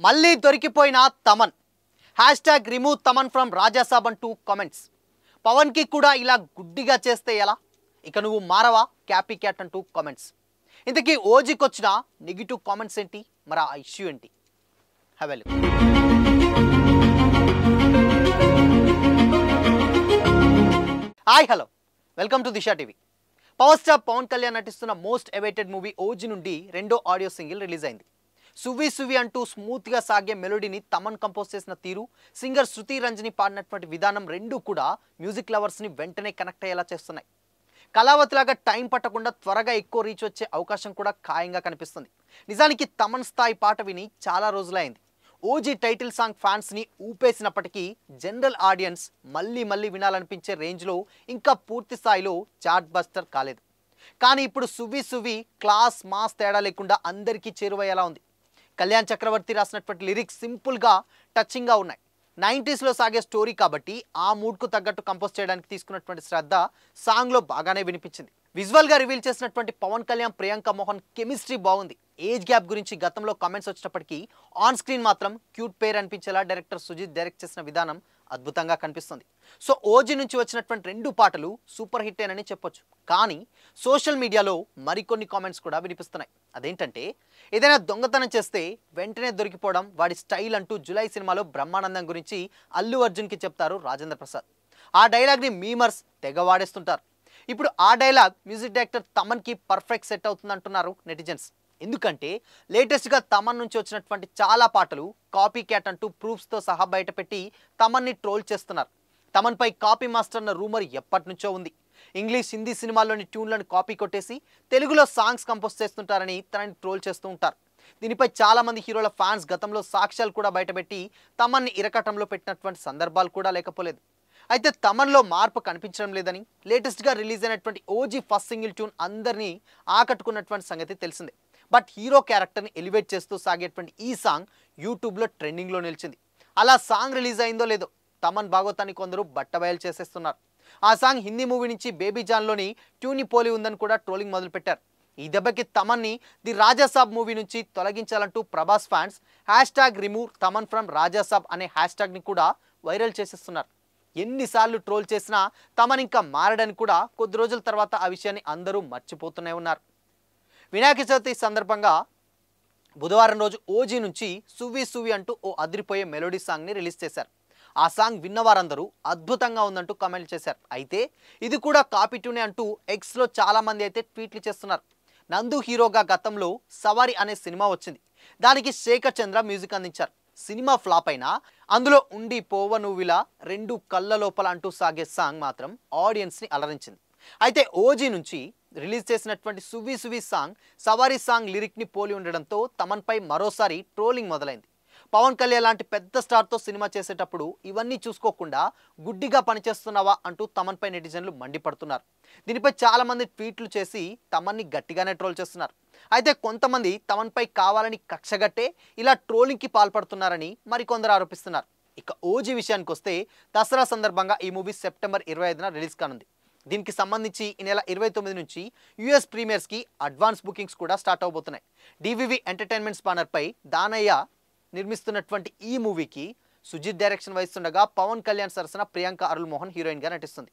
మళ్ళీ దొరికిపోయిన Thaman #remove Thaman from Raja Saab అంటూ comments. Pawan కి కూడా ఇలా గుడ్డిగా చేస్తే ఎలా, ఇక నువ్వు మారవా క్యాపీ క్యాట్ అంటూ కామెంట్స్. ఇంతకీ ఓజీకి వచ్చిన నెగిటివ్ కామెంట్స్ ఏంటి, మరి ఆ ఇష్యూ ఏంటి? Have a look. Hi hello, welcome to Disha TV. Power star Pawan Kalyan నటిస్తున్న మోస్ట్ అవైటెడ్ మూవీ ఓజీ నుండి రెండో ఆడియో సింగిల్ రిలీజ్ అయింది. సువ్వి సువ్వి అంటూ స్మూత్గా సాగే మెలోడీని తమన్ కంపోజ్ చేసిన తీరు, సింగర్ శృతి రంజని పాడినటువంటి విధానం రెండూ కూడా మ్యూజిక్ లవర్స్ని వెంటనే కనెక్ట్ అయ్యేలా చేస్తున్నాయి. కళావతిలాగా టైం పట్టకుండా త్వరగా ఎక్కువ రీచ్ వచ్చే అవకాశం కూడా ఖాయంగా కనిపిస్తుంది. నిజానికి తమన్ స్థాయి పాట విని చాలా రోజులైంది. ఓజీ టైటిల్ సాంగ్ ఫ్యాన్స్ని ఊపేసినప్పటికీ జనరల్ ఆడియన్స్ మళ్ళీ మళ్ళీ వినాలనిపించే రేంజ్లో ఇంకా పూర్తి స్థాయిలో చార్ట్ బస్టర్ కాలేదు. కానీ ఇప్పుడు సువ్వి సువ్వి క్లాస్ మాస్ తేడా లేకుండా అందరికీ చేరువయ్యేలా ఉంది. కళ్యాణ్ చక్రవర్తి రాసినటువంటి లిరిక్స్ సింపుల్గా టచింగ్గా ఉన్నాయి. 90sలో సాగే స్టోరీ కాబట్టి ఆ మూడ్కు తగ్గట్టు కంపోజ్ చేయడానికి తీసుకున్నటువంటి శ్రద్ధ సాంగ్లో బాగానే వినిపించింది. విజువల్గా రివీల్ చేసినటువంటి పవన్ కళ్యాణ్ ప్రియాంక మోహన్ కెమిస్ట్రీ బాగుంది. ఏజ్ గ్యాప్ గురించి గతంలో కామెంట్స్ వచ్చినప్పటికీ ఆన్ స్క్రీన్ మాత్రం క్యూట్ పేర్ అనిపించేలా డైరెక్టర్ సుజిత్ డైరెక్ట్ చేసిన విధానం అద్భుతంగా కనిపిస్తుంది. సో ఓజీ నుంచి వచ్చినటువంటి రెండు పాటలు సూపర్ హిట్ అని చెప్పొచ్చు. కానీ సోషల్ మీడియాలో మరికొన్ని కామెంట్స్ కూడా వినిపిస్తున్నాయి. అదేంటంటే, ఏదైనా దొంగతనం చేస్తే వెంటనే దొరికిపోవడం వాడి స్టైల్ అంటూ జులై సినిమాలో బ్రహ్మానందం గురించి అల్లు అర్జున్కి చెప్తారు రాజేంద్ర ప్రసాద్. ఆ డైలాగ్ని మీమర్స్ తెగ వాడేస్తుంటారు. ఇప్పుడు ఆ డైలాగ్ మ్యూజిక్ డైరెక్టర్ తమన్కి పర్ఫెక్ట్ సెట్ అవుతుందంటున్నారు నెటిజన్స్. ఎందుకంటే లేటెస్ట్గా తమన్ నుంచి వచ్చినటువంటి చాలా పాటలు కాపీ క్యాట్ అంటూ ప్రూఫ్స్తో సహా బయటపెట్టి తమన్ని ట్రోల్ చేస్తున్నారు. తమన్పై కాపీ మాస్టర్ అన్న రూమర్ ఎప్పటి నుంచో ఉంది. ఇంగ్లీష్, హిందీ సినిమాల్లోని ట్యూన్లను కాపీ కొట్టేసి తెలుగులో సాంగ్స్ కంపోజ్ చేస్తుంటారని తనని ట్రోల్ చేస్తూ ఉంటారు. దీనిపై చాలామంది హీరోల ఫ్యాన్స్ గతంలో సాక్ష్యాలు కూడా బయటపెట్టి తమన్ని ఇరకటంలో పెట్టినటువంటి సందర్భాలు కూడా లేకపోలేదు. అయితే తమన్లో మార్పు కనిపించడం లేదని లేటెస్ట్గా రిలీజ్ అయినటువంటి ఓజీ ఫస్ట్ సింగిల్ ట్యూన్ అందరినీ ఆకట్టుకున్నటువంటి సంగతి తెలిసిందే. బట్ హీరో క్యారెక్టర్ని ఎలివేట్ చేస్తూ సాగేటువంటి ఈ సాంగ్ యూట్యూబ్లో ట్రెండింగ్లో నిలిచింది. అలా సాంగ్ రిలీజ్ అయిందో లేదో తమన్ భాగవతాన్ని కొందరు బట్టబయలు చేసేస్తున్నారు. ఆ సాంగ్ హిందీ మూవీ నుంచి బేబీ జాన్లోని ట్యూన్ని పోలి ఉందని కూడా ట్రోలింగ్ మొదలుపెట్టారు. ఈ దెబ్బకి తమన్ని ది రాజాసాబ్ మూవీ నుంచి తొలగించాలంటూ Prabhas fans #remove Thaman from Raja Saab అనే హ్యాష్ట్యాగ్ని కూడా వైరల్ చేసేస్తున్నారు. ఎన్నిసార్లు ట్రోల్ చేసినా తమన్ ఇంకా మారడని కూడా కొద్ది రోజుల తర్వాత ఆ విషయాన్ని అందరూ మర్చిపోతూనే ఉన్నారు. వినాయక చవితి సందర్భంగా బుధవారం రోజు ఓజీ నుంచి సువ్వి సువ్వి అంటూ ఓ అదిరిపోయే మెలోడీ సాంగ్ని రిలీజ్ చేశారు. ఆ సాంగ్ విన్నవారందరూ అద్భుతంగా ఉందంటూ కామెంట్ చేశారు. అయితే ఇది కూడా కాపీ ట్యూనే అంటూ ఎక్స్లో చాలామంది అయితే ట్వీట్లు చేస్తున్నారు. నందు హీరోగా గతంలో సవారి అనే సినిమా వచ్చింది. దానికి శేఖర్ చంద్ర మ్యూజిక్ అందించారు. సినిమా ఫ్లాప్ అయినా అందులో ఉండి పోవ నువ్విలా రెండు కళ్ళ లోపల అంటూ సాగే సాంగ్ మాత్రం ఆడియన్స్ని అలరించింది. అయితే ఓజీ నుంచి రిలీజ్ చేసినటువంటి సువ్వి సువ్వి సాంగ్ సవారీ సాంగ్ లిరిక్ని పోలి ఉండడంతో తమన్పై మరోసారి ట్రోలింగ్ మొదలైంది. పవన్ కళ్యాణ్ లాంటి పెద్ద స్టార్తో సినిమా చేసేటప్పుడు ఇవన్నీ చూసుకోకుండా గుడ్డిగా పనిచేస్తున్నావా అంటూ తమన్పై నెటిజన్లు మండిపడుతున్నారు. దీనిపై చాలామంది ట్వీట్లు చేసి తమన్ని గట్టిగానే ట్రోల్ చేస్తున్నారు. అయితే కొంతమంది తమన్పై కావాలని కక్షగట్టే ఇలా ట్రోలింగ్కి పాల్పడుతున్నారని మరికొందరు ఆరోపిస్తున్నారు. ఇక ఓజీ విషయానికి వస్తే దసరా సందర్భంగా ఈ మూవీ సెప్టెంబర్ 25న రిలీజ్ కానుంది. దీనికి సంబంధించి ఈ నెల 29 నుంచి యూఎస్ ప్రీమియర్స్కి అడ్వాన్స్ బుకింగ్స్ కూడా స్టార్ట్ అవబోతున్నాయి. డివివి ఎంటర్టైన్మెంట్స్ బ్యానర్పై దానయ్య నిర్మిస్తున్నటువంటి ఈ మూవీకి సుజిత్ డైరెక్షన్ వహిస్తుండగా పవన్ కళ్యాణ్ సరసన ప్రియాంక అరుల్ మోహన్ హీరోయిన్గా నటిస్తుంది.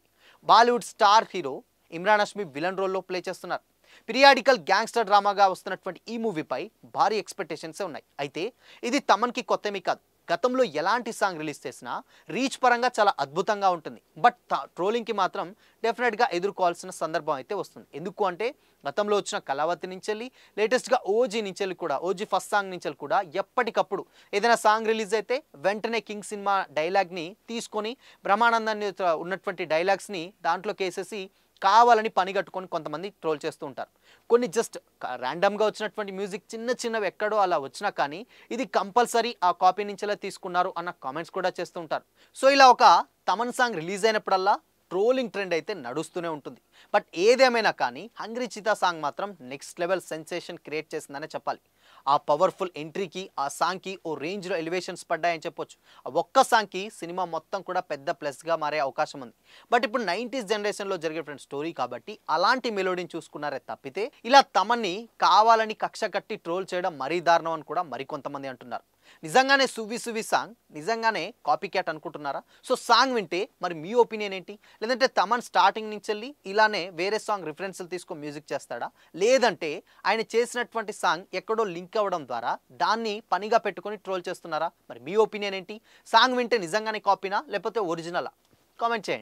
Bollywood star hero Imran Hashmi villain రోల్లో ప్లే చేస్తున్నారు. పీరియాడికల్ గ్యాంగ్స్టర్ డ్రామాగా వస్తున్నటువంటి ఈ మూవీపై భారీ ఎక్స్పెక్టేషన్సే ఉన్నాయి. అయితే ఇది తమన్కి కొత్తమీ కాదు. గతంలో ఎలాంటి సాంగ్ రిలీజ్ చేసినా రీచ్ పరంగా చాలా అద్భుతంగా ఉంటుంది. బట్ ట్రోలింగ్కి మాత్రం డెఫినెట్గా ఎదుర్కోవాల్సిన సందర్భం అయితే వస్తుంది. ఎందుకు అంటే గతంలో వచ్చిన కళావతి నుంచి లేటెస్ట్గా ఓజీ నుంచి కూడా ఓజీ ఫస్ట్ సాంగ్ నుంచి కూడా ఎప్పటికప్పుడు ఏదైనా సాంగ్ రిలీజ్ అయితే వెంటనే కింగ్ సినిమా డైలాగ్ని తీసుకొని బ్రహ్మానందాన్ని ఉన్నటువంటి డైలాగ్స్ని దాంట్లోకి వేసేసి కావాలని పని కట్టుకొని కొంతమంది ట్రోల్ చేస్తూ ఉంటారు. కొన్ని జస్ట్ ర్యాండమ్గా వచ్చినటువంటి మ్యూజిక్ చిన్నవి ఎక్కడో అలా వచ్చినా కానీ ఇది కంపల్సరీ ఆ కాపీ నుంచేలా తీసుకున్నారు అన్న కామెంట్స్ కూడా చేస్తూ ఉంటారు. సో ఇలా ఒక తమన్ సాంగ్ రిలీజ్ అయినప్పుడల్లా ట్రోలింగ్ ట్రెండ్ అయితే నడుస్తూనే ఉంటుంది. బట్ ఏదేమైనా కానీ హంగ్రీ చీతా సాంగ్ మాత్రం నెక్స్ట్ లెవెల్ సెన్సేషన్ క్రియేట్ చేసిందనే చెప్పాలి. ఆ పవర్ఫుల్ ఎంట్రీకి ఆ సాంగ్కి ఓ రేంజ్లో ఎలివేషన్స్ పడ్డాయని చెప్పొచ్చు. ఆ ఒక్క సాంగ్కి సినిమా మొత్తం కూడా పెద్ద ప్లస్గా మారే అవకాశం ఉంది. బట్ ఇప్పుడు 90s జనరేషన్లో జరిగేటువంటి స్టోరీ కాబట్టి అలాంటి మెలోడీని చూసుకున్నారే తప్పితే ఇలా తమన్ని కావాలని కక్ష కట్టి ట్రోల్ చేయడం మరీ దారుణం అని కూడా మరికొంతమంది అంటున్నారు. నిజంగానే సువ్వి సువ్వి సాంగ్ నిజంగానే కాపీ క్యాట్ అనుకుంటున్నారా? సో సాంగ్ వింటే మరి మీ ఒపీనియన్ ఏంటి? లేదంటే తమన్ స్టార్టింగ్ నుంచి వెళ్ళి ఇలానే వేరే సాంగ్ రిఫరెన్స్లు తీసుకొని మ్యూజిక్ చేస్తాడా? లేదంటే ఆయన చేసినటువంటి సాంగ్ ఎక్కడో లింక్ అవ్వడం ద్వారా దాన్ని పనిగా పెట్టుకొని ట్రోల్ చేస్తున్నారా? మరి మీ ఒపీనియన్ ఏంటి? సాంగ్ వింటే నిజంగానే కాపీనా లేకపోతే ఒరిజినలా? కామెంట్ చేయండి.